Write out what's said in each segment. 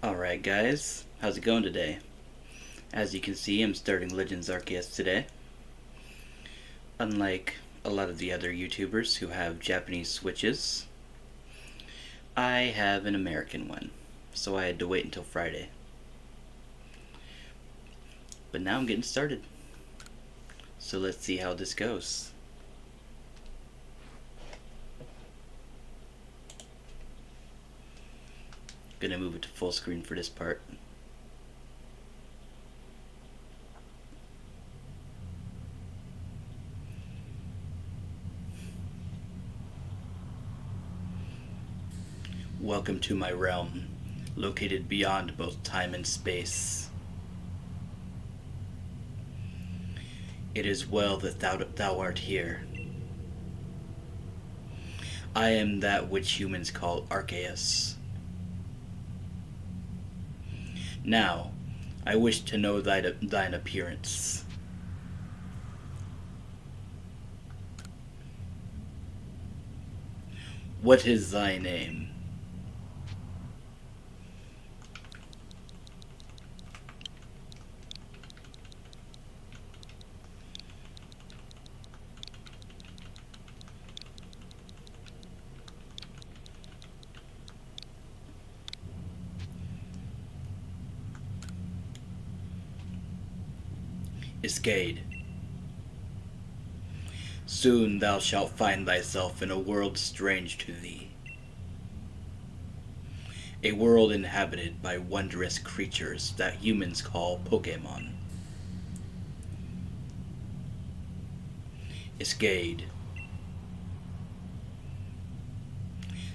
Alright guys, how's it going today? As you can see, I'm starting Legends Arceus today. Unlike a lot of the other YouTubers who have Japanese Switches, I have an American one, so I had to wait until Friday. But now I'm getting started. So let's see how this goes. Gonna move it to full screen for this part. Welcome to my realm, located beyond both time and space. It is well that thou art here. I am that which humans call Arceus. Now, I wish to know thine appearance. What is thy name? Iscade. Soon thou shalt find thyself in a world strange to thee. A world inhabited by wondrous creatures that humans call Pokémon. Iscade.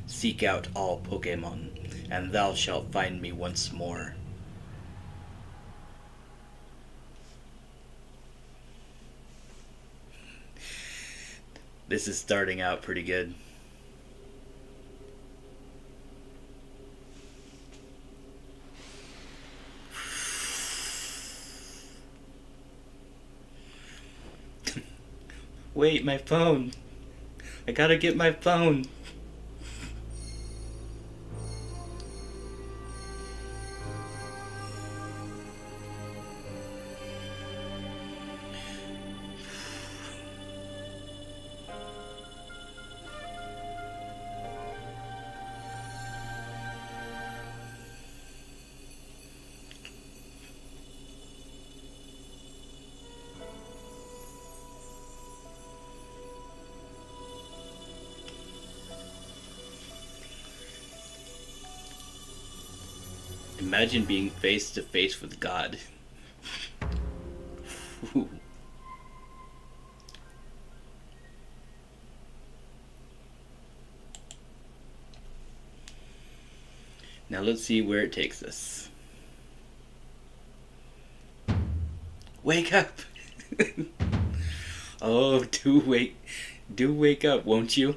Seek out all Pokémon, and thou shalt find me once more. This is starting out pretty good. Wait, my phone. I gotta get my phone. Imagine being face to face with God. Now let's see where it takes us. Wake up! Oh, do wake up, won't you?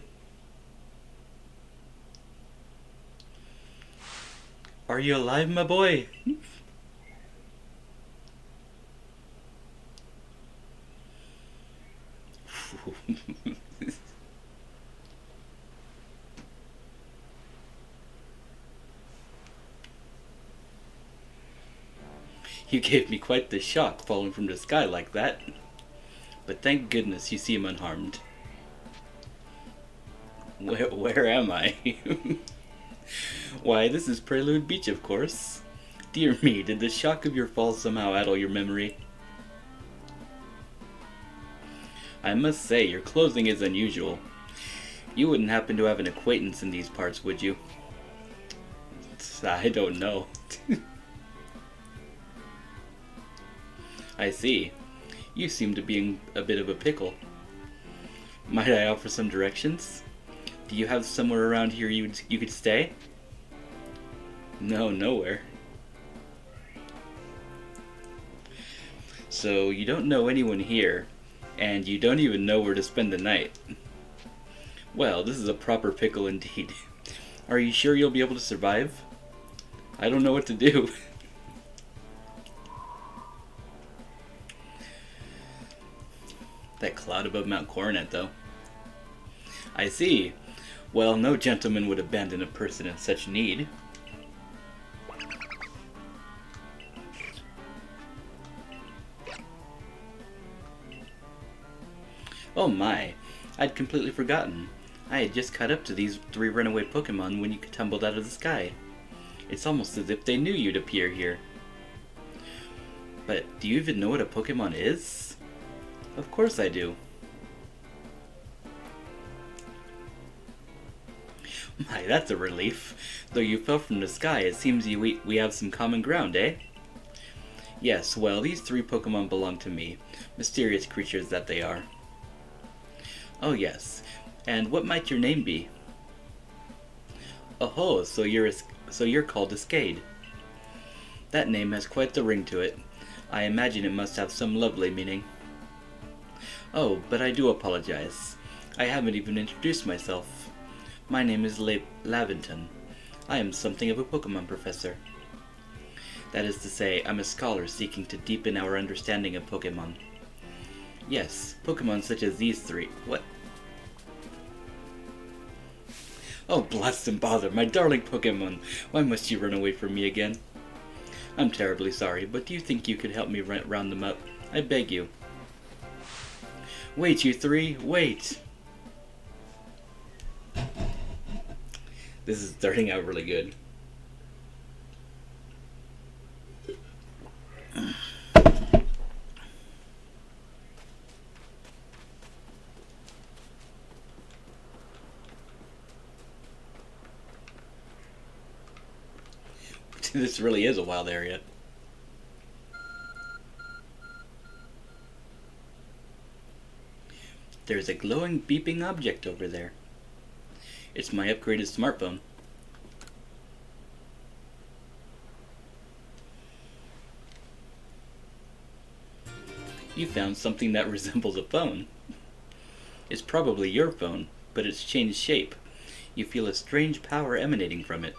Are you alive, my boy? You gave me quite the shock falling from the sky like that. But thank goodness you seem unharmed. Where am I? Why, this is Prelude Beach, of course. Dear me, did the shock of your fall somehow addle your memory? I must say, your clothing is unusual. You wouldn't happen to have an acquaintance in these parts, would you? I don't know. I see. You seem to be in a bit of a pickle. Might I offer some directions? Do you have somewhere around here you could stay? No, nowhere. So you don't know anyone here, and you don't even know where to spend the night. Well, this is a proper pickle indeed. Are you sure you'll be able to survive? I don't know what to do. That cloud above Mount Coronet, though. I see. Well, no gentleman would abandon a person in such need. Oh my, I'd completely forgotten. I had just caught up to these 3 runaway Pokémon when you tumbled out of the sky. It's almost as if they knew you'd appear here. But do you even know what a Pokémon is? Of course I do. My, that's a relief. Though you fell from the sky, it seems we have some common ground, eh? Yes, well, these 3 Pokémon belong to me. Mysterious creatures that they are. Oh yes, and what might your name be? Oh, so you're called Escade. That name has quite the ring to it. I imagine it must have some lovely meaning. Oh, but I do apologize. I haven't even introduced myself. My name is Laventon. I am something of a Pokémon professor. That is to say, I'm a scholar seeking to deepen our understanding of Pokémon. Yes, Pokémon such as these 3. What? Oh, blast and bother, my darling Pokémon! Why must you run away from me again? I'm terribly sorry, but do you think you could help me round them up? I beg you. Wait, you 3, wait! This is starting out really good. This really is a wild area. There's a glowing, beeping object over there. It's my upgraded smartphone. You found something that resembles a phone. It's probably your phone, but it's changed shape. You feel a strange power emanating from it.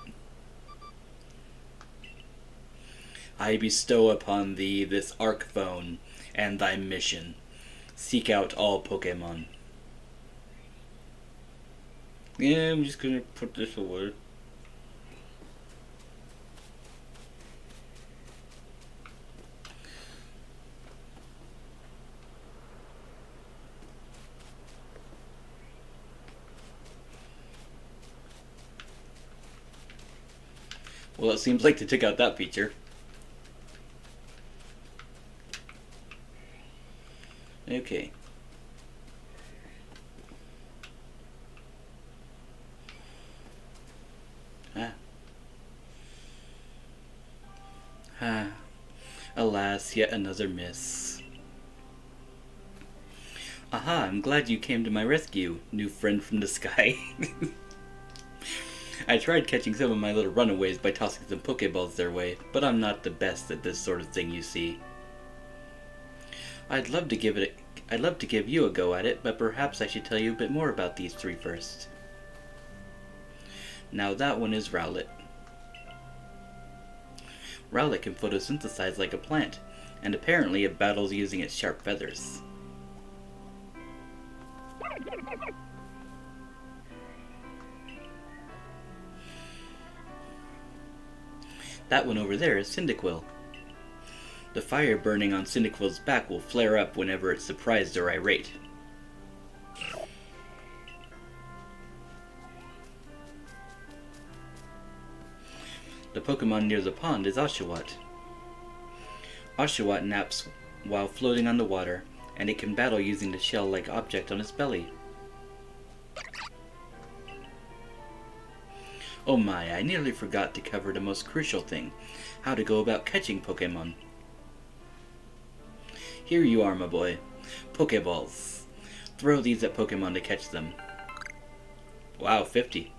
I bestow upon thee this Arc Phone and thy mission. Seek out all Pokémon. Yeah, I'm just gonna put this away. Well, it seems like they took out that feature. Okay. Alas, yet another miss. Aha, I'm glad you came to my rescue, new friend from the sky. I tried catching some of my little runaways by tossing some Pokeballs their way, but I'm not the best at this sort of thing, you see. I'd love to give you a go at it, but perhaps I should tell you a bit more about these 3 first. Now that one is Rowlet. Rowlet can photosynthesize like a plant, and apparently it battles using its sharp feathers. That one over there is Cyndaquil. The fire burning on Cyndaquil's back will flare up whenever it's surprised or irate. The Pokemon near the pond is Oshawott. Oshawott naps while floating on the water, and it can battle using the shell-like object on its belly. Oh my, I nearly forgot to cover the most crucial thing, how to go about catching Pokemon. Here you are, my boy. Pokeballs. Throw these at Pokemon to catch them. Wow, 50.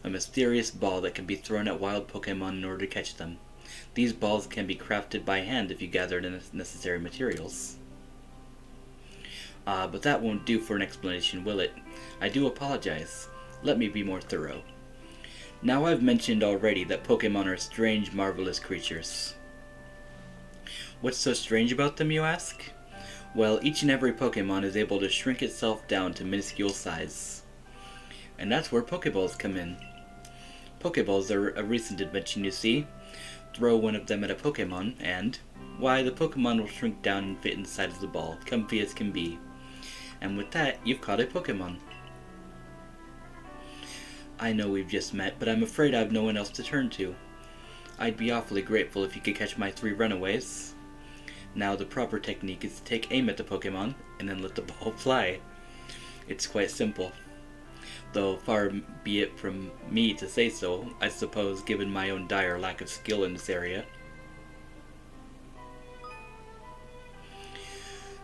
A mysterious ball that can be thrown at wild Pokemon in order to catch them. These balls can be crafted by hand if you gather the necessary materials. But that won't do for an explanation, will it? I do apologize. Let me be more thorough. Now I've mentioned already that Pokemon are strange, marvelous creatures. What's so strange about them, you ask? Well, each and every Pokemon is able to shrink itself down to minuscule size. And that's where Pokeballs come in. Pokeballs are a recent invention, you see. Throw one of them at a Pokemon, and, why, the Pokemon will shrink down and fit inside of the ball, comfy as can be. And with that, you've caught a Pokemon. I know we've just met, but I'm afraid I have no one else to turn to. I'd be awfully grateful if you could catch my 3 runaways. Now the proper technique is to take aim at the Pokemon, and then let the ball fly. It's quite simple. Though far be it from me to say so, I suppose, given my own dire lack of skill in this area.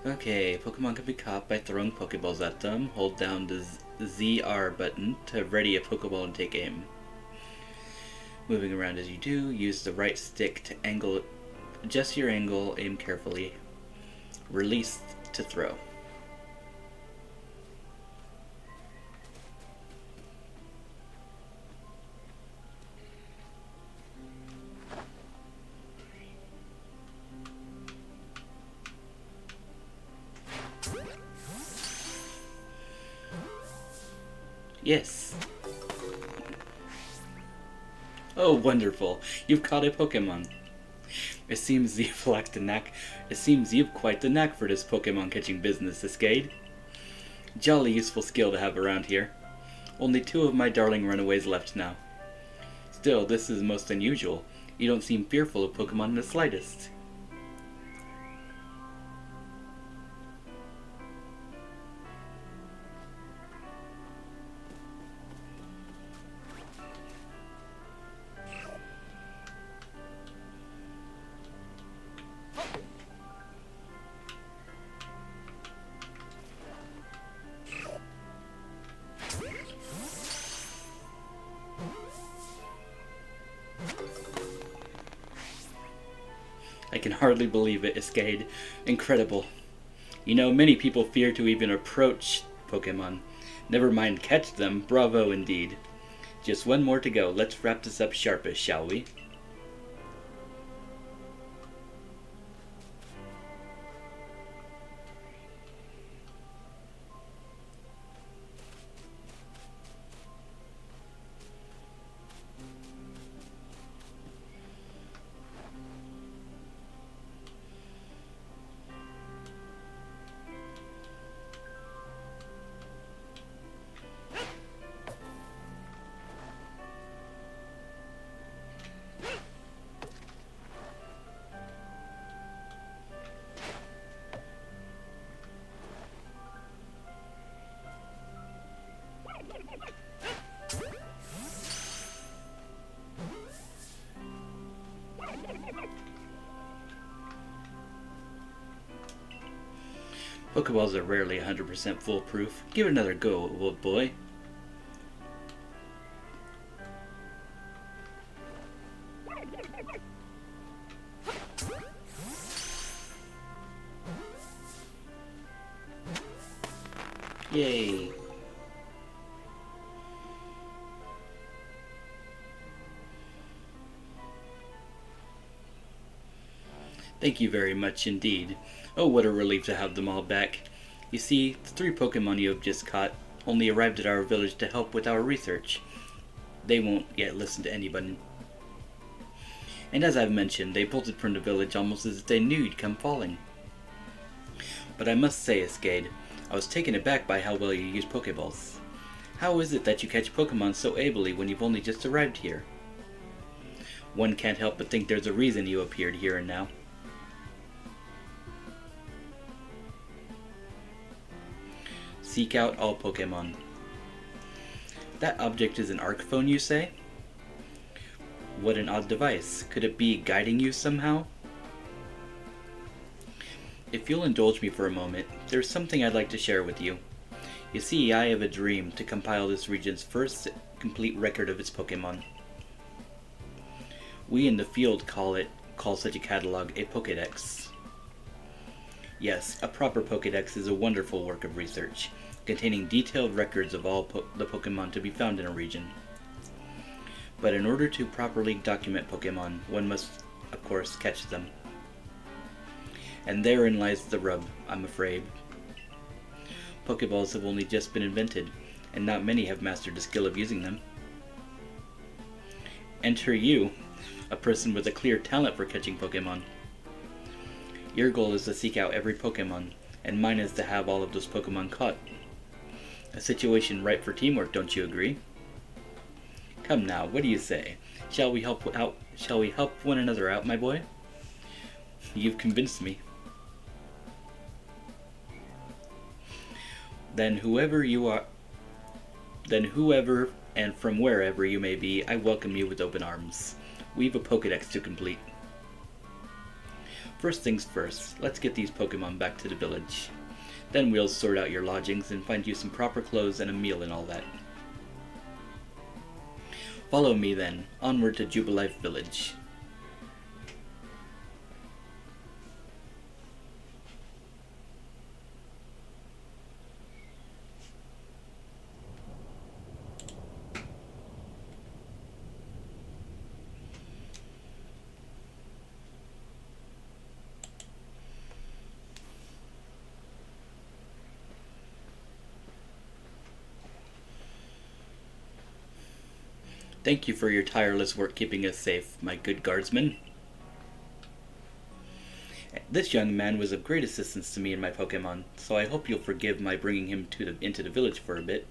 Okay, Pokemon can be caught by throwing Pokeballs at them. Hold down the ZR button to ready a Pokeball and take aim. Moving around as you do, use the right stick to adjust your angle, aim carefully. Release to throw. Yes. Oh, wonderful. You've caught a Pokemon. It seems you've quite the knack for this Pokemon catching business, Escade. Jolly useful skill to have around here. Only 2 of my darling runaways left now. Still, this is most unusual. You don't seem fearful of Pokemon in the slightest. I can hardly believe it, Escade. Incredible. You know, many people fear to even approach Pokemon. Never mind catch them. Bravo indeed. Just 1 more to go. Let's wrap this up sharpish, shall we? Pokeballs are rarely 100% foolproof. Give it another go, old boy. Yay. Thank you very much indeed. Oh, what a relief to have them all back. You see, the 3 Pokemon you have just caught only arrived at our village to help with our research. They won't yet listen to anybody. And as I've mentioned, they bolted from the village almost as if they knew you'd come falling. But I must say, Escade, I was taken aback by how well you use Pokeballs. How is it that you catch Pokemon so ably when you've only just arrived here? One can't help but think there's a reason you appeared here and now. Seek out all Pokemon. That object is an arc phone, you say? What an odd device. Could it be guiding you somehow? If you'll indulge me for a moment, there's something I'd like to share with you. You see, I have a dream to compile this region's first complete record of its Pokemon. We in the field call such a catalog a Pokédex. Yes, a proper Pokédex is a wonderful work of research, containing detailed records of all the Pokemon to be found in a region. But in order to properly document Pokemon, one must, of course, catch them. And therein lies the rub, I'm afraid. Pokeballs have only just been invented, and not many have mastered the skill of using them. Enter you, a person with a clear talent for catching Pokemon. Your goal is to seek out every Pokemon, and mine is to have all of those Pokemon caught. A situation ripe for teamwork, don't you agree? Come now, what do you say? Shall we help one another out, my boy? You've convinced me. Then whoever and from wherever you may be, I welcome you with open arms. We've a Pokédex to complete. First things first, let's get these Pokemon back to the village. Then we'll sort out your lodgings and find you some proper clothes and a meal and all that. Follow me then, onward to Jubilife Village. Thank you for your tireless work keeping us safe, my good guardsman. This young man was of great assistance to me and my Pokemon, so I hope you'll forgive my bringing him into the village for a bit.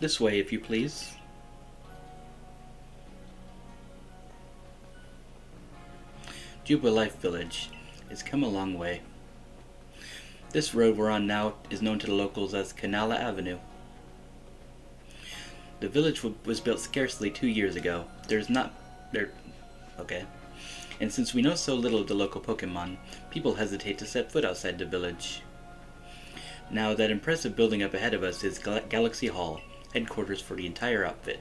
This way, if you please. Jubilife Village. It's come a long way. This road we're on now is known to the locals as Canal Avenue. The village was built scarcely 2 years ago. Okay. And since we know so little of the local Pokemon, people hesitate to set foot outside the village. Now, that impressive building up ahead of us is Galaxy Hall, headquarters for the entire outfit.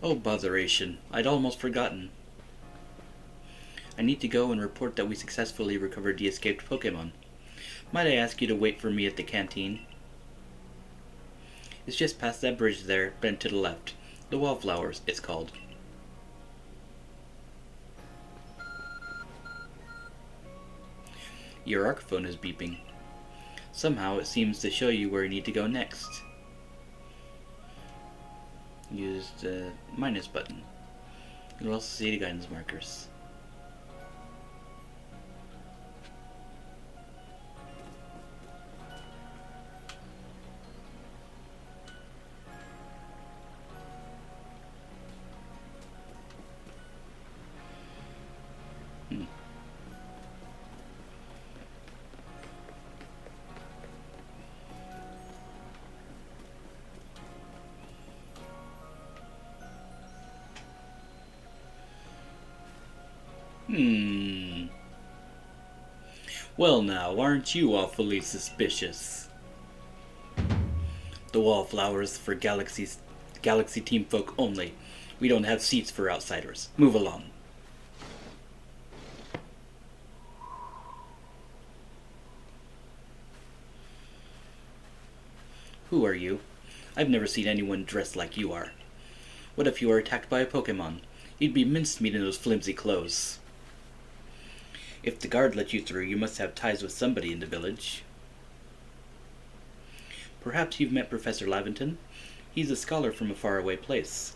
Oh, botheration. I'd almost forgotten. I need to go and report that we successfully recovered the escaped Pokemon. Might I ask you to wait for me at the canteen? It's just past that bridge there, bent to the left. The Wallflowers, it's called. Your ARC phone is beeping. Somehow it seems to show you where you need to go next. Use the minus button. You'll also see the guidance markers. Well now, aren't you awfully suspicious? The Wallflowers for Galaxy Team folk only. We don't have seats for outsiders. Move along. Who are you? I've never seen anyone dressed like you are. What if you were attacked by a Pokemon? You'd be mincemeat in those flimsy clothes. If the guard let you through, you must have ties with somebody in the village. Perhaps you've met Professor Laventon? He's a scholar from a faraway place.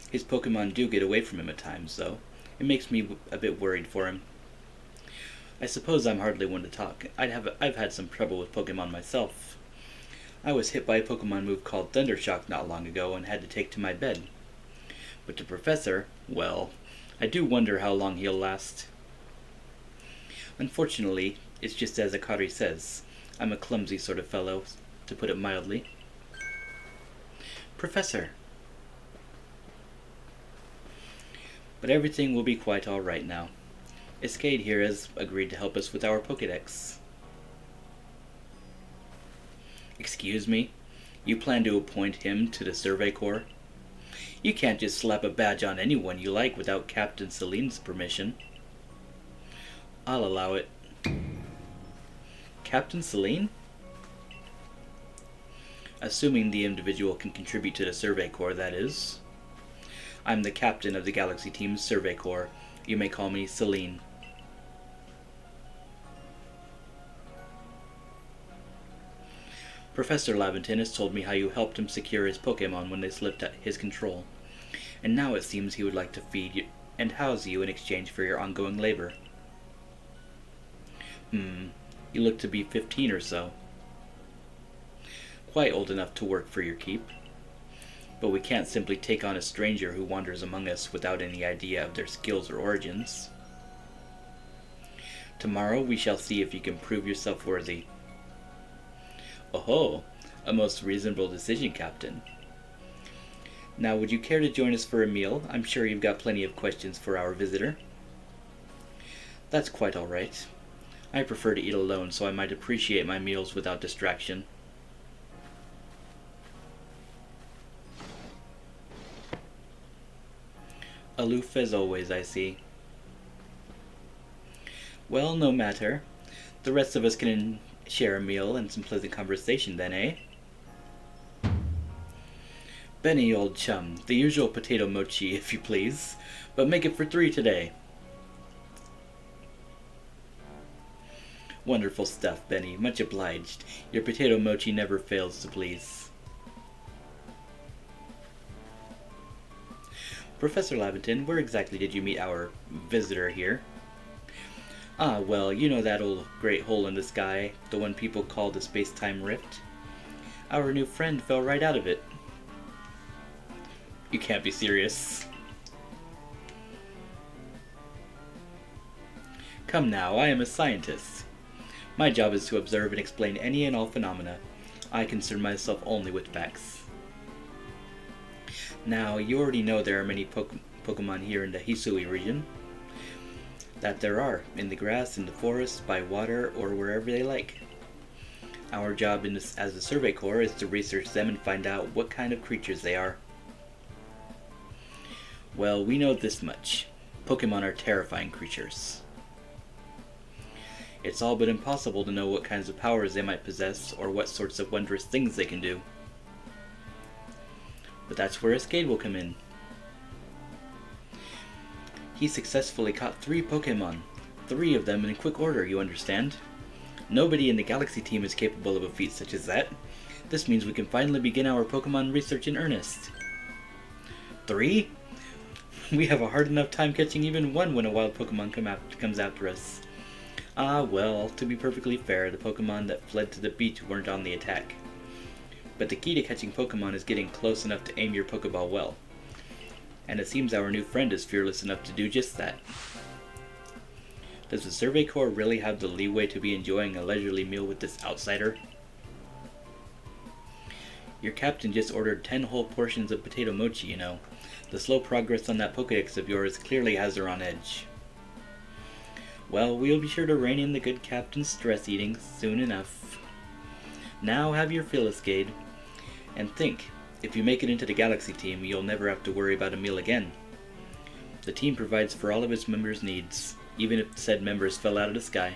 His Pokemon do get away from him at times, though. It makes me a bit worried for him. I suppose I'm hardly one to talk. I've had some trouble with Pokemon myself. I was hit by a Pokemon move called Thundershock not long ago and had to take to my bed. But the Professor, well, I do wonder how long he'll last. Unfortunately, it's just as Akari says. I'm a clumsy sort of fellow, to put it mildly. Professor! But everything will be quite alright now. Escade here has agreed to help us with our Pokédex. Excuse me? You plan to appoint him to the Survey Corps? You can't just slap a badge on anyone you like without Captain Celine's permission. I'll allow it. Captain Celine? Assuming the individual can contribute to the Survey Corps, that is. I'm the captain of the Galaxy Team's Survey Corps. You may call me Celine. Professor Laventon has told me how you helped him secure his Pokémon when they slipped at his control, and now it seems he would like to feed you and house you in exchange for your ongoing labor. You look to be 15 or so. Quite old enough to work for your keep. But we can't simply take on a stranger who wanders among us without any idea of their skills or origins. Tomorrow we shall see if you can prove yourself worthy. Oh, a most reasonable decision, Captain. Now, would you care to join us for a meal? I'm sure you've got plenty of questions for our visitor. That's quite all right. I prefer to eat alone, so I might appreciate my meals without distraction. Aloof as always, I see. Well, no matter. The rest of us can share a meal and some pleasant conversation then, eh? Benny, old chum, the usual potato mochi, if you please, but make it for 3 today. Wonderful stuff, Benny. Much obliged. Your potato mochi never fails to please. Professor Laventon, where exactly did you meet our visitor here? Ah, well, you know that old great hole in the sky, the one people call the space-time rift? Our new friend fell right out of it. You can't be serious. Come now, I am a scientist. My job is to observe and explain any and all phenomena. I concern myself only with facts. Now, you already know there are many Pokemon here in the Hisui region. That there are, in the grass, in the forest, by water, or wherever they like. Our job as the Survey Corps is to research them and find out what kind of creatures they are. Well, we know this much. Pokemon are terrifying creatures. It's all but impossible to know what kinds of powers they might possess, or what sorts of wondrous things they can do. But that's where Escade will come in. He successfully caught 3 Pokémon. 3 of them in quick order, you understand? Nobody in the Galaxy team is capable of a feat such as that. This means we can finally begin our Pokémon research in earnest. 3? We have a hard enough time catching even one when a wild Pokémon comes after us. Ah, well, to be perfectly fair, the Pokémon that fled to the beach weren't on the attack. But the key to catching Pokémon is getting close enough to aim your Pokéball well. And it seems our new friend is fearless enough to do just that. Does the Survey Corps really have the leeway to be enjoying a leisurely meal with this outsider? Your captain just ordered 10 whole portions of potato mochi, you know. The slow progress on that Pokédex of yours clearly has her on edge. Well, we'll be sure to rein in the good captain's stress eating soon enough. Now have your fill, Escade. And think, if you make it into the Galaxy team, you'll never have to worry about a meal again. The team provides for all of its members' needs, even if said members fell out of the sky.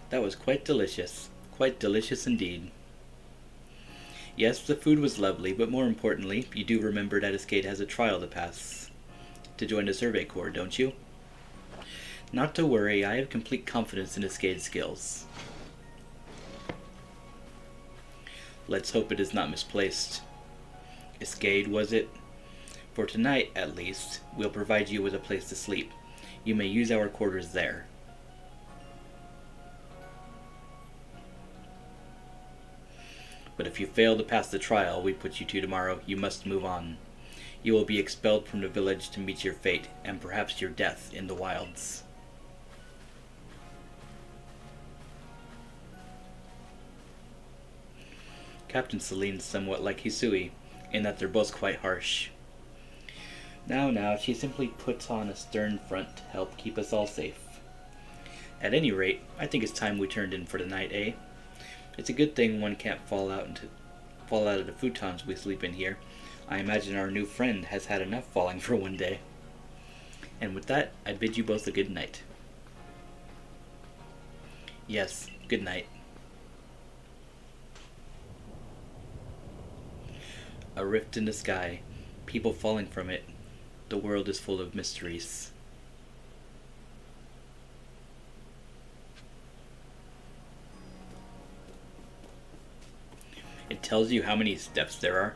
That was quite delicious indeed. Yes, the food was lovely, but more importantly, you do remember that Escade has a trial to pass. To join the Survey Corps, don't you? Not to worry, I have complete confidence in Escade's skills. Let's hope it is not misplaced. Escade, was it? For tonight, at least, we'll provide you with a place to sleep. You may use our quarters there. But if you fail to pass the trial we put you to tomorrow, you must move on. You will be expelled from the village to meet your fate, and perhaps your death in the wilds. Captain Celine's somewhat like Hisui, in that they're both quite harsh. Now, she simply puts on a stern front to help keep us all safe. At any rate, I think it's time we turned in for the night, eh? It's a good thing one can't fall out of the futons we sleep in here. I imagine our new friend has had enough falling for one day. And with that, I bid you both a good night. Yes, good night. A rift in the sky, people falling from it. The world is full of mysteries. It tells you how many steps there are.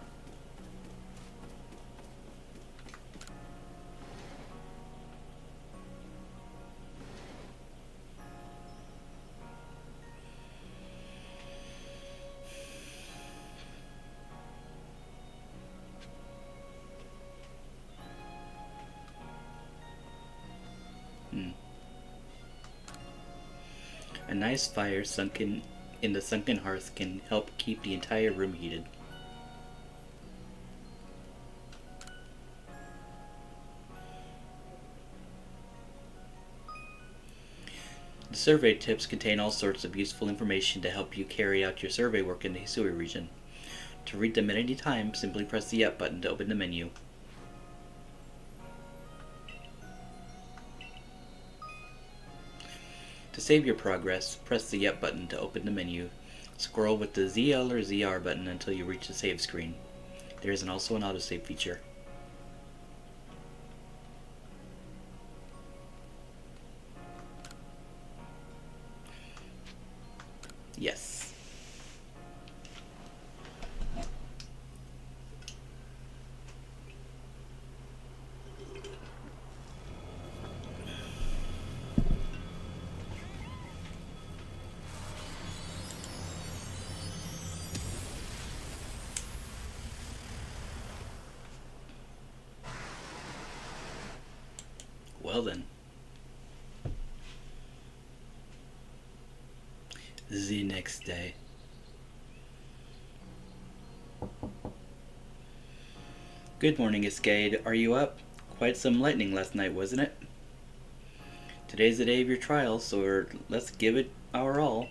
A nice fire sunken in the sunken hearth can help keep the entire room heated. The survey tips contain all sorts of useful information to help you carry out your survey work in the Hisui region. To read them at any time, simply press the Up button to open the menu. To save your progress, press the Up button to open the menu. Scroll with the ZL or ZR button until you reach the save screen. There is also an autosave feature. Yes. Well then. The next day. Good morning, Escade. Are you up? Quite some lightning last night, wasn't it? Today's the day of your trial, so let's give it our all.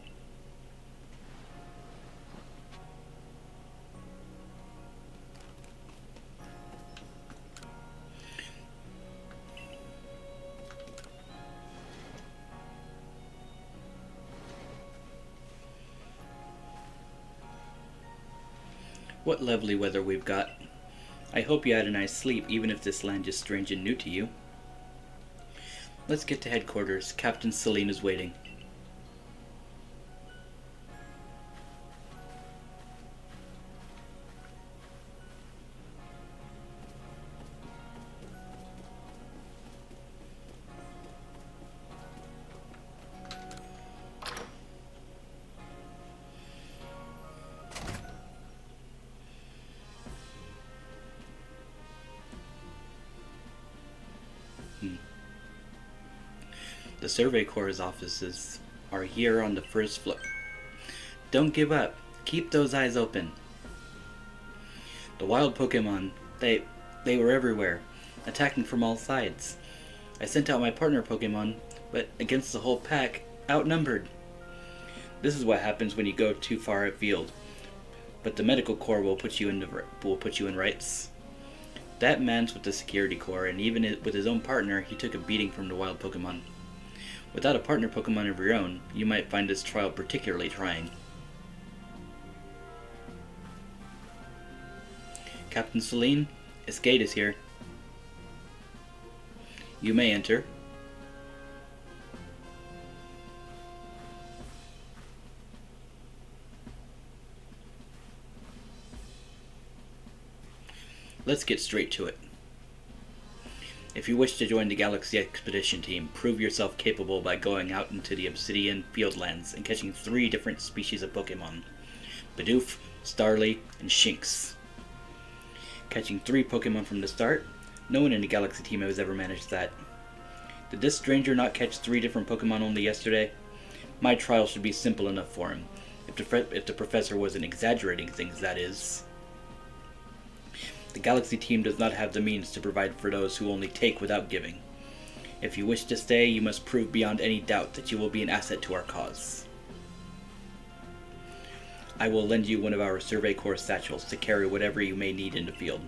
What lovely weather we've got. I hope you had a nice sleep, even if this land is strange and new to you. Let's get to headquarters. Captain Celine is waiting. The Survey Corps' offices are here on the first floor. Don't give up. Keep those eyes open. The wild Pokémon, they were everywhere, attacking from all sides. I sent out my partner Pokémon, but against the whole pack, outnumbered. This is what happens when you go too far afield. But the Medical Corps will put you in rights. That man's with the Security Corps, and even with his own partner, he took a beating from the wild Pokémon. Without a partner Pokémon of your own, you might find this trial particularly trying. Captain Celine, Escade is here. You may enter. Let's get straight to it. If you wish to join the Galaxy Expedition Team, prove yourself capable by going out into the Obsidian Fieldlands and catching 3 different species of Pokémon. Bidoof, Starly, and Shanks. Catching 3 Pokémon from the start? No one in the Galaxy Team has ever managed that. Did this stranger not catch 3 different Pokémon only yesterday? My trial should be simple enough for him. If the professor wasn't exaggerating things, that is. The Galaxy team does not have the means to provide for those who only take without giving. If you wish to stay, you must prove beyond any doubt that you will be an asset to our cause. I will lend you one of our Survey Corps satchels to carry whatever you may need in the field.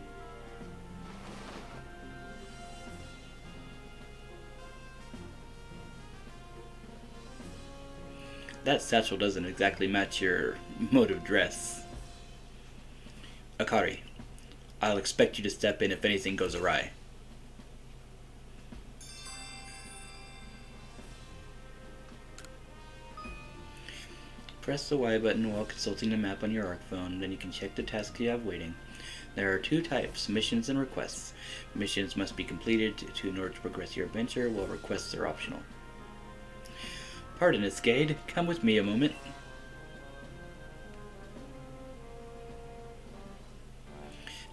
That satchel doesn't exactly match your mode of dress. Akari, I'll expect you to step in if anything goes awry. Press the Y button while consulting the map on your ARC phone, then you can check the tasks you have waiting. There are two types, missions and requests. Missions must be completed in order to progress your adventure, while requests are optional. Pardon us, Gade. Come with me a moment.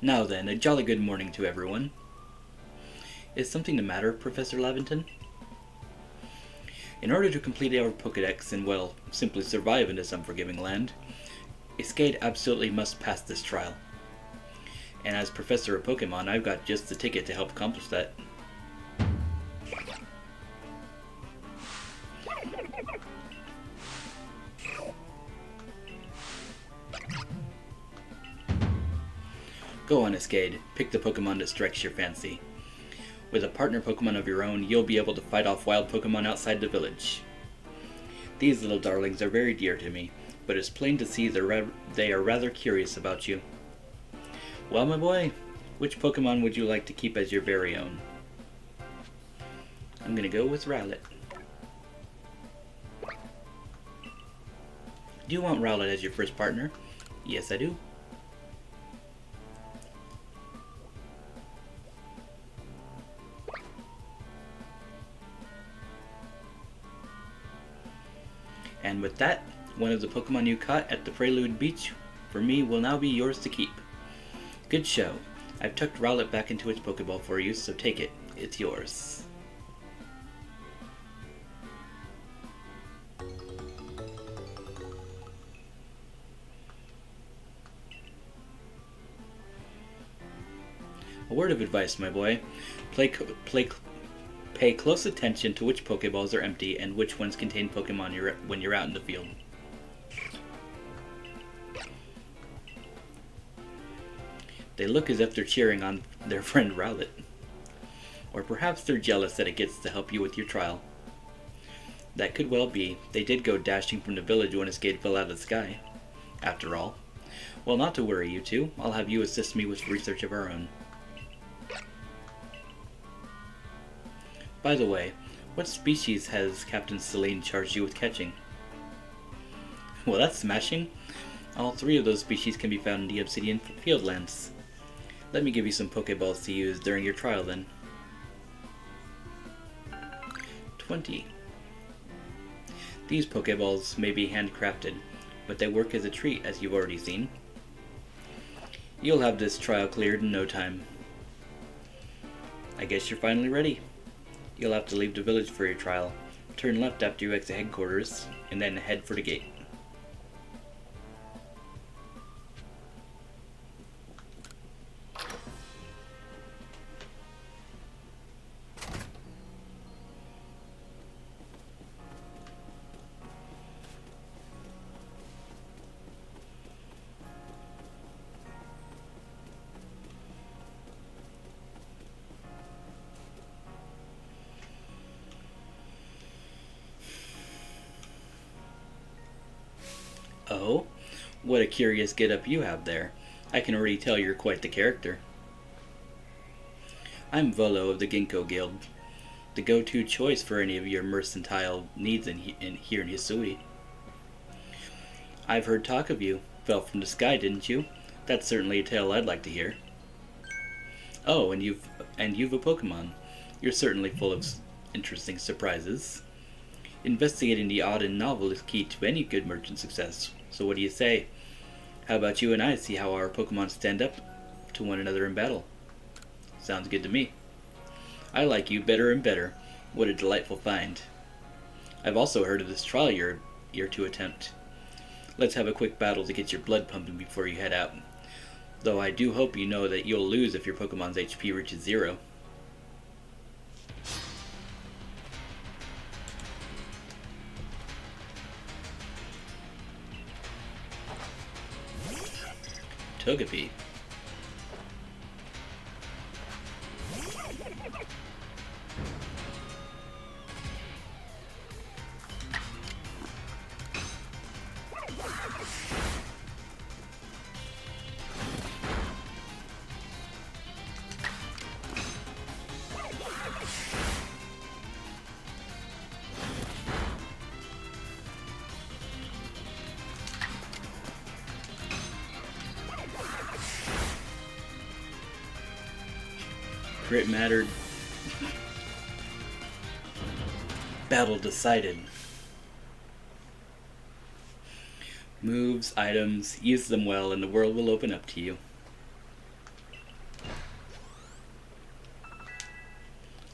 Now then, a jolly good morning to everyone. Is something the matter, Professor Laventon? In order to complete our Pokédex and, well, simply survive in this unforgiving land, a Skade absolutely must pass this trial. And as Professor of Pokémon, I've got just the ticket to help accomplish that. Go on, Escade. Pick the Pokemon that strikes your fancy. With a partner Pokemon of your own, you'll be able to fight off wild Pokemon outside the village. These little darlings are very dear to me, but it's plain to see they are rather curious about you. Well, my boy, which Pokemon would you like to keep as your very own? I'm gonna go with Rowlet. Do you want Rowlet as your first partner? Yes, I do. And with that, one of the Pokemon you caught at the Prelude Beach, for me, will now be yours to keep. Good show. I've tucked Rowlet back into its Pokeball for you, so take it. It's yours. A word of advice, my boy. Pay close attention to which Pokeballs are empty and which ones contain Pokemon when you're out in the field. They look as if they're cheering on their friend Rowlet. Or perhaps they're jealous that it gets to help you with your trial. That could well be. They did go dashing from the village when Escade fell out of the sky. After all. Well, not to worry, you two. I'll have you assist me with research of our own. By the way, what species has Captain Celine charged you with catching? Well, that's smashing. All three of those species can be found in the Obsidian Fieldlands. Let me give you some Pokeballs to use during your trial then. 20. These Pokeballs may be handcrafted, but they work as a treat, as you've already seen. You'll have this trial cleared in no time. I guess you're finally ready. You'll have to leave the village for your trial. Turn left after you exit headquarters, and then head for the gate. Oh, what a curious get-up you have there. I can already tell you're quite the character. I'm Volo of the Ginkgo Guild, the go-to choice for any of your mercantile needs here in Hisui. I've heard talk of you. Fell from the sky, didn't you? That's certainly a tale I'd like to hear. Oh, and you've a Pokemon. You're certainly full of interesting surprises. Investigating the odd and novel is key to any good merchant success. So what do you say? How about you and I see how our Pokemon stand up to one another in battle? Sounds good to me. I like you better and better. What a delightful find. I've also heard of this trial you're to attempt. Let's have a quick battle to get your blood pumping before you head out. Though I do hope you know that you'll lose if your Pokemon's HP reaches 0. Togepi. Crit mattered. Battle decided. Moves, items, use them well and the world will open up to you.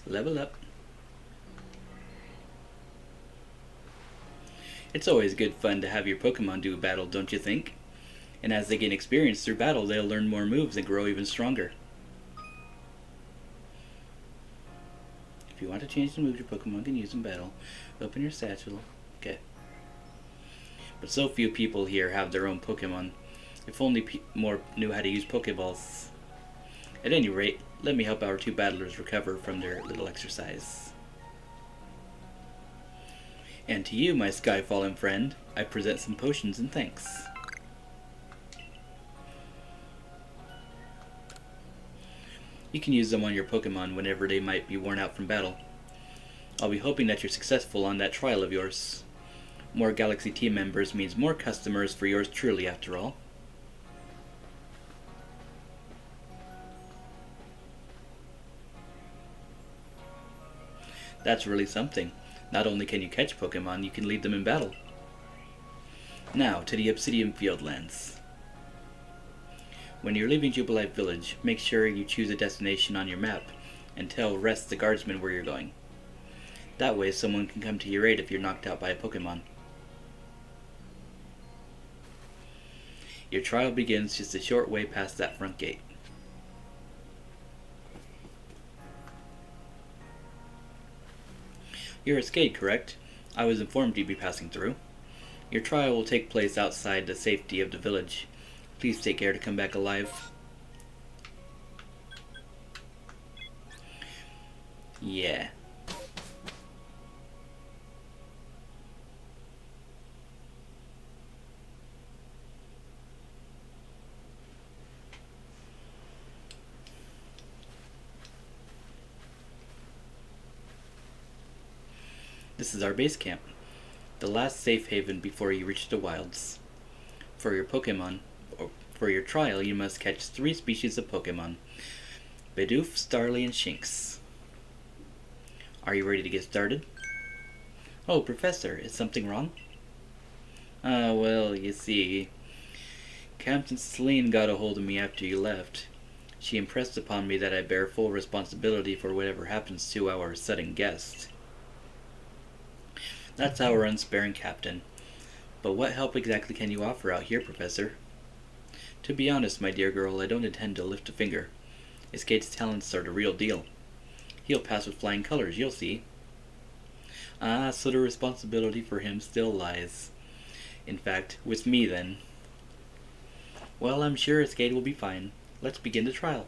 Level up. It's always good fun to have your Pokemon do a battle, don't you think? And as they gain experience through battle, they'll learn more moves and grow even stronger. If you want to change the moves your Pokemon can use in battle, open your satchel. Okay. But so few people here have their own Pokemon. If only more knew how to use Pokeballs. At any rate, let me help our two battlers recover from their little exercise. And to you, my Skyfallen friend, I present some potions and thanks. You can use them on your Pokemon whenever they might be worn out from battle. I'll be hoping that you're successful on that trial of yours. More Galaxy team members means more customers for yours truly, after all. That's really something. Not only can you catch Pokemon, you can lead them in battle. Now, to the Obsidian Fieldlands. When you're leaving Jubilife Village, make sure you choose a destination on your map and tell Rest the guardsman where you're going. That way someone can come to your aid if you're knocked out by a Pokemon. Your trial begins just a short way past that front gate. You're a Skade, correct? I was informed you'd be passing through. Your trial will take place outside the safety of the village. Please take care to come back alive. Yeah. This is our base camp. The last safe haven before you reach the wilds. For your Pokemon, or for your trial, you must catch 3 species of Pokemon. Bidoof, Starly, and Shanks. Are you ready to get started? Oh, Professor, is something wrong? Well, you see, Captain Celine got a hold of me after you left. She impressed upon me that I bear full responsibility for whatever happens to our sudden guest. That's our unsparing captain. But what help exactly can you offer out here, Professor? To be honest, my dear girl, I don't intend to lift a finger. Escade's talents are the real deal. He'll pass with flying colors, you'll see. Ah, so the responsibility for him still lies. In fact, with me then. Well, I'm sure Escade will be fine. Let's begin the trial.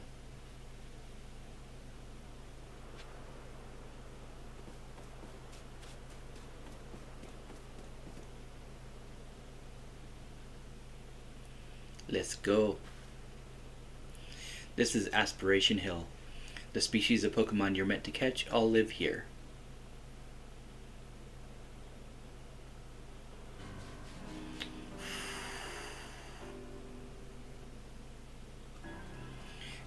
Let's go. This is Aspiration Hill. The species of Pokemon you're meant to catch all live here.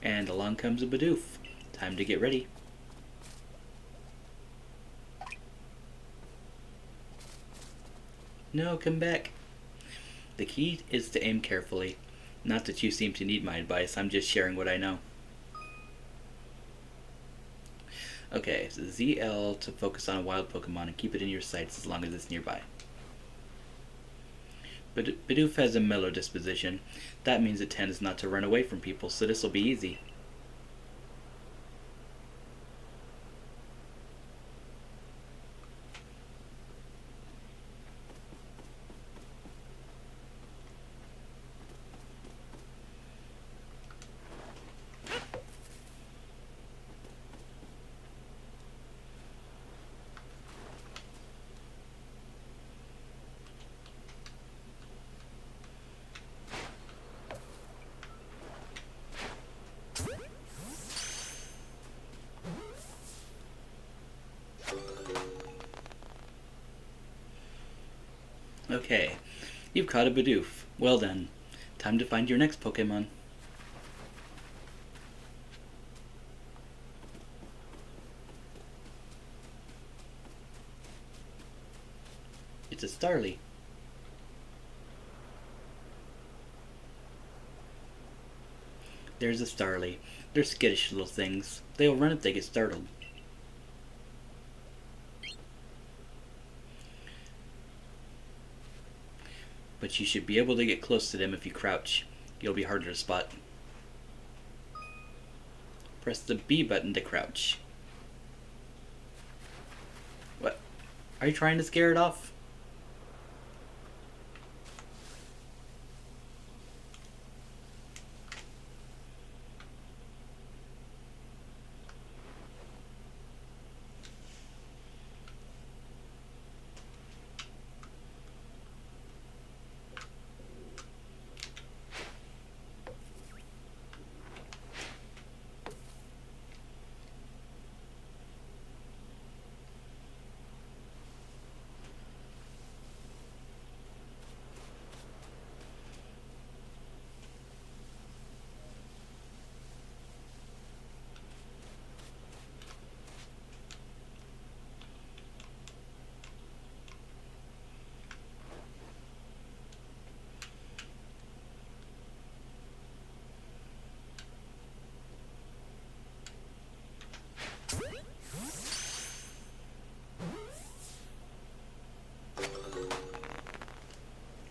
And along comes a Bidoof. Time to get ready. No, come back. The key is to aim carefully. Not that you seem to need my advice, I'm just sharing what I know. Okay, so ZL to focus on a wild Pokemon and keep it in your sights as long as it's nearby. But Bidoof has a mellow disposition. That means it tends not to run away from people, so this'll be easy. Okay, you've caught a Bidoof. Well done. Time to find your next Pokémon. It's a Starly. There's a Starly. They're skittish little things. They'll run if they get startled. But you should be able to get close to them if you crouch. You'll be harder to spot. Press the B button to crouch. What? Are you trying to scare it off?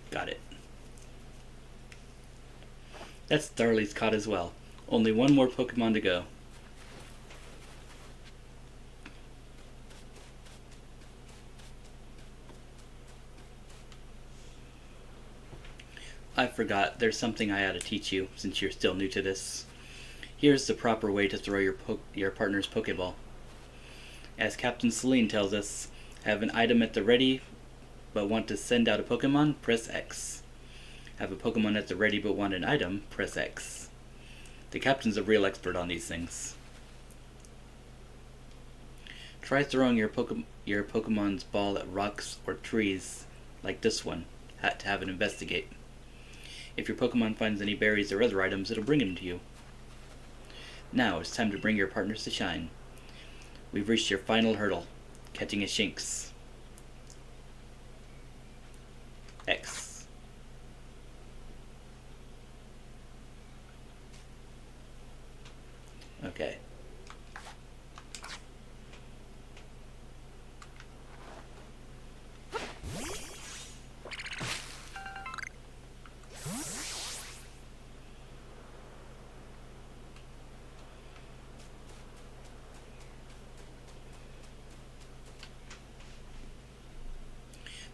Got it. That's Starly's caught as well. Only one more Pokemon to go. I forgot, there's something I ought to teach you, since you're still new to this. Here's the proper way to throw your partner's Pokeball. As Captain Celine tells us, have an item at the ready, but want to send out a Pokemon, press X. Have a Pokemon at the ready but want an item, press X. The captain's a real expert on these things. Try throwing your Pokemon's ball at rocks or trees, like this one, to have it investigate. If your Pokemon finds any berries or other items, it'll bring them to you. Now it's time to bring your partners to shine. We've reached your final hurdle, catching a Shanks. X. Okay.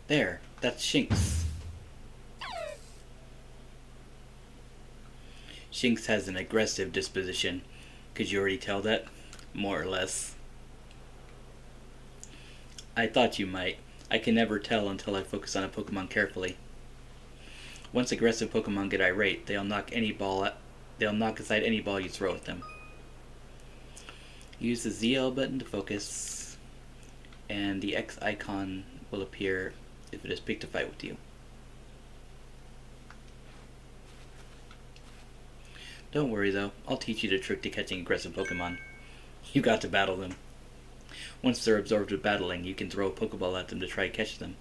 There, that's Shanks. Shanks has an aggressive disposition. Could you already tell that? More or less. I thought you might. I can never tell until I focus on a Pokemon carefully. Once aggressive Pokemon get irate, they'll knock aside any ball you throw at them. Use the ZL button to focus, and the X icon will appear if it has picked a fight with you. Don't worry though, I'll teach you the trick to catching aggressive Pokemon. You got to battle them. Once they're absorbed with battling, you can throw a Pokeball at them to try to catch them.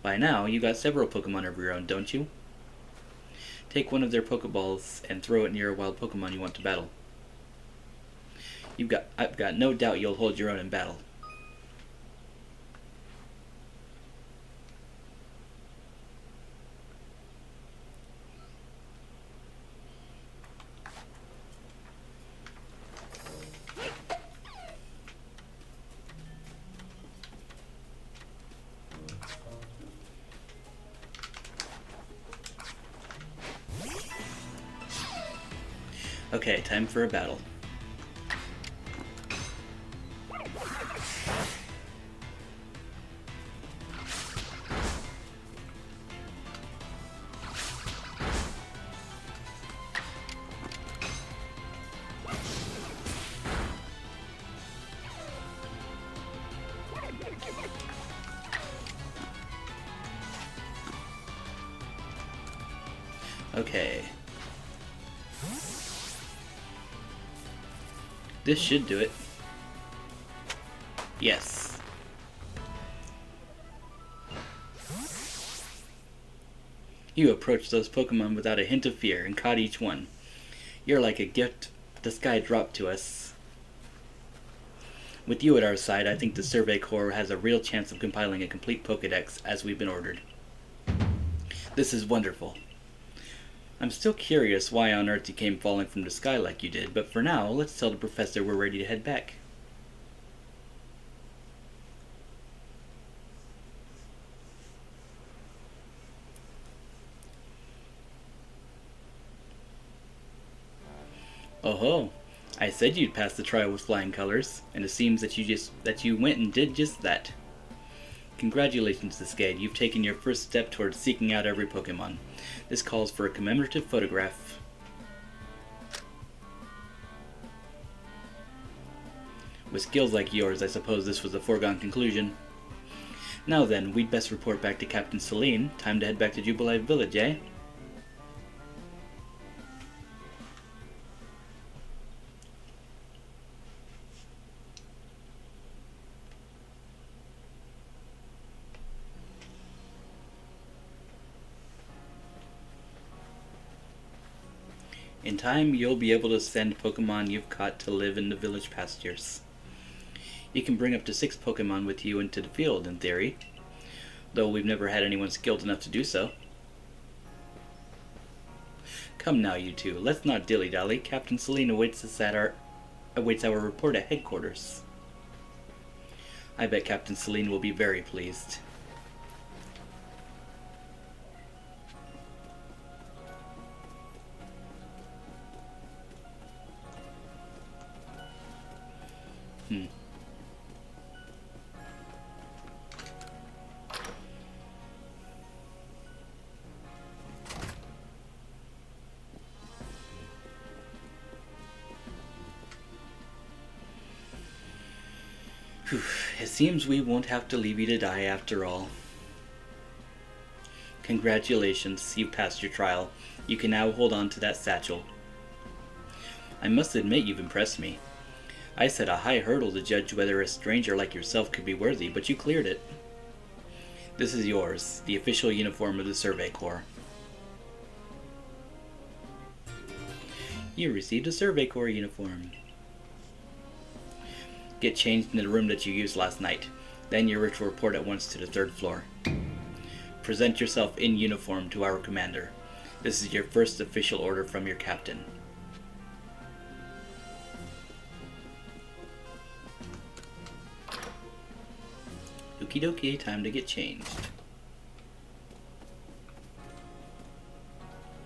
By now, you got several Pokemon of your own, don't you? Take one of their Pokeballs and throw it near a wild Pokemon you want to battle. I've got no doubt you'll hold your own in battle. Okay, time for a battle. Okay. This should do it. Yes. You approached those Pokemon without a hint of fear and caught each one. You're like a gift the sky dropped to us. With you at our side, I think the Survey Corps has a real chance of compiling a complete Pokédex as we've been ordered. This is wonderful. I'm still curious why on earth you came falling from the sky like you did, but for now, let's tell the professor we're ready to head back. Oh ho! I said you'd pass the trial with flying colors, and it seems that you went and did just that. Congratulations, Cascade. You've taken your first step towards seeking out every Pokemon. This calls for a commemorative photograph. With skills like yours, I suppose this was a foregone conclusion. Now then, we'd best report back to Captain Celine. Time to head back to Jubilee Village, eh? In time, you'll be able to send Pokemon you've caught to live in the village pastures. You can bring up to 6 Pokemon with you into the field, in theory, though we've never had anyone skilled enough to do so. Come now, you two, let's not dilly-dally. Captain Celine awaits our report at headquarters. I bet Captain Celine will be very pleased. Whew. It seems we won't have to leave you to die after all. Congratulations, you've passed your trial. You can now hold on to that satchel. I must admit you've impressed me. I set a high hurdle to judge whether a stranger like yourself could be worthy, but you cleared it. This is yours, the official uniform of the Survey Corps. You received a Survey Corps uniform. Get changed in the room that you used last night. Then you're to report at once to the 3rd floor. Present yourself in uniform to our commander. This is your first official order from your captain. Okie dokie, time to get changed.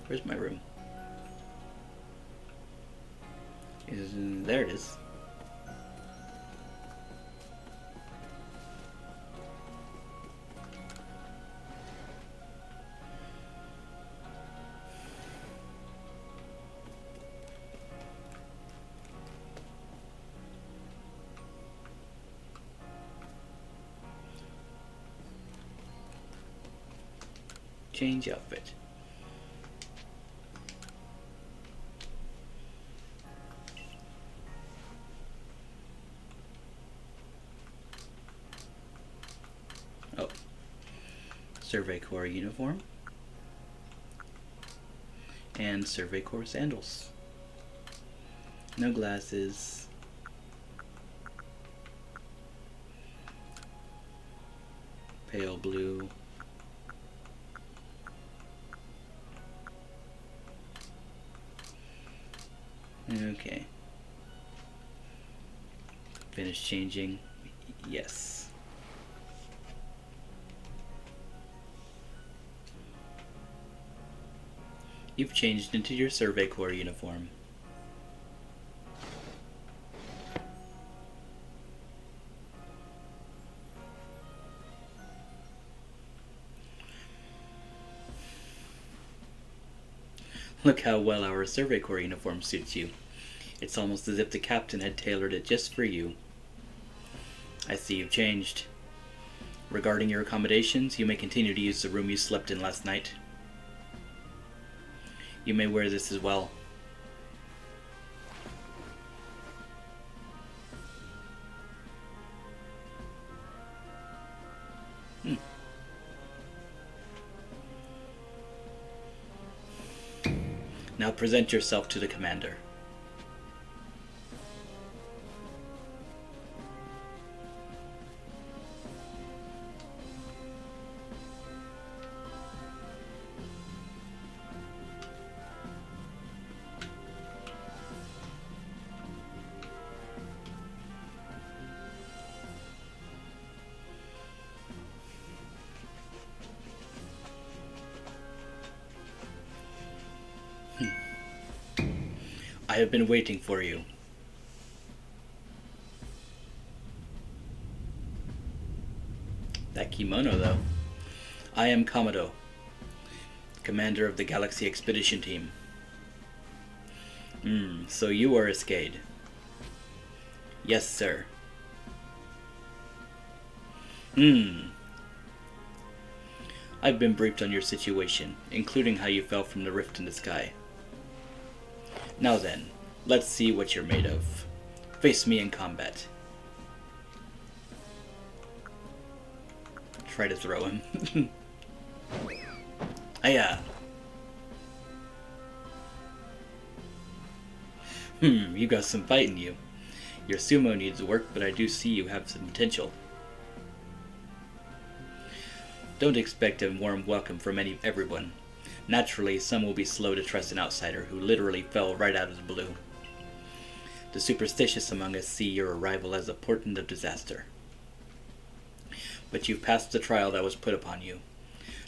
Where's my room? There it is. Change outfit. Oh. Survey Corps uniform. And Survey Corps sandals. No glasses. Pale blue. Okay. Finish changing. Yes. You've changed into your Survey Corps uniform. Look how well our Survey Corps uniform suits you. It's almost as if the captain had tailored it just for you. I see you've changed. Regarding your accommodations, you may continue to use the room you slept in last night. You may wear this as well. Now present yourself to the commander. I have been waiting for you. That kimono, though. I am Kamado, commander of the Galaxy Expedition Team. So you are Escade. Yes, sir. I've been briefed on your situation, including how you fell from the rift in the sky. Now then, let's see what you're made of. Face me in combat. Try to throw him. Aya! You got some fight in you. Your sumo needs work, but I do see you have some potential. Don't expect a warm welcome from everyone. Naturally, some will be slow to trust an outsider who literally fell right out of the blue. The superstitious among us see your arrival as a portent of disaster. But you've passed the trial that was put upon you.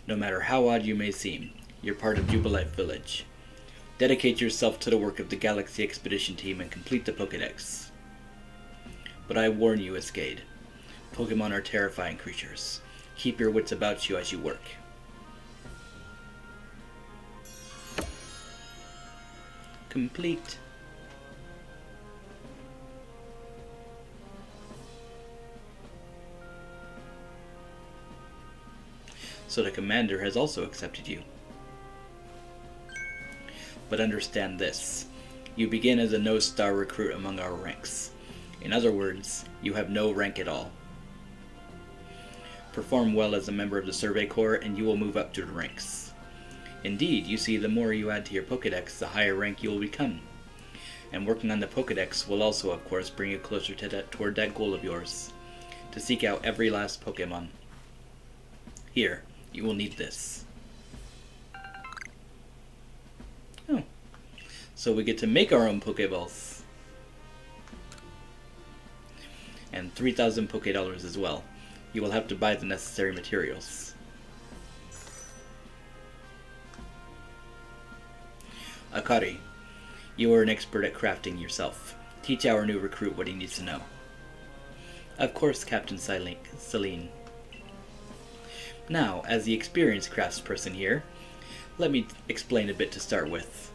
No matter how odd you may seem, you're part of Jubilite Village. Dedicate yourself to the work of the Galaxy Expedition Team and complete the Pokédex. But I warn you, Escade. Pokémon are terrifying creatures. Keep your wits about you as you work. Complete. So the commander has also accepted you. But understand this. You begin as a no-star recruit among our ranks. In other words, you have no rank at all. Perform well as a member of the Survey Corps and you will move up through the ranks. Indeed, you see, the more you add to your Pokédex, the higher rank you will become. And working on the Pokédex will also, of course, bring you closer to toward that goal of yours, to seek out every last Pokémon. Here, you will need this. Oh, so we get to make our own Pokéballs. And 3,000 Poké-Dollars as well. You will have to buy the necessary materials. Akari, you are an expert at crafting yourself. Teach our new recruit what he needs to know. Of course, Captain Celine. Now, as the experienced craftsperson here, let me explain a bit to start with.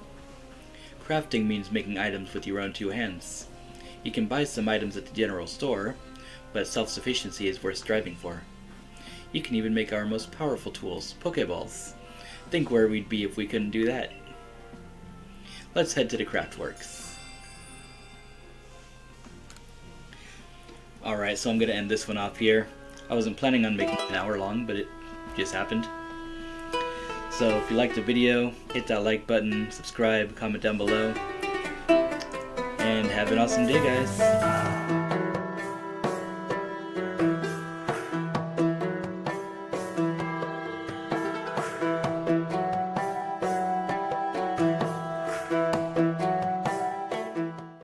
Crafting means making items with your own two hands. You can buy some items at the general store, but self-sufficiency is worth striving for. You can even make our most powerful tools, Pokeballs. Think where we'd be if we couldn't do that. Let's head to the Craftworks. Alright, so I'm going to end this one off here. I wasn't planning on making it an hour long, but it just happened. So if you liked the video, hit that like button, subscribe, comment down below, and have an awesome day, guys.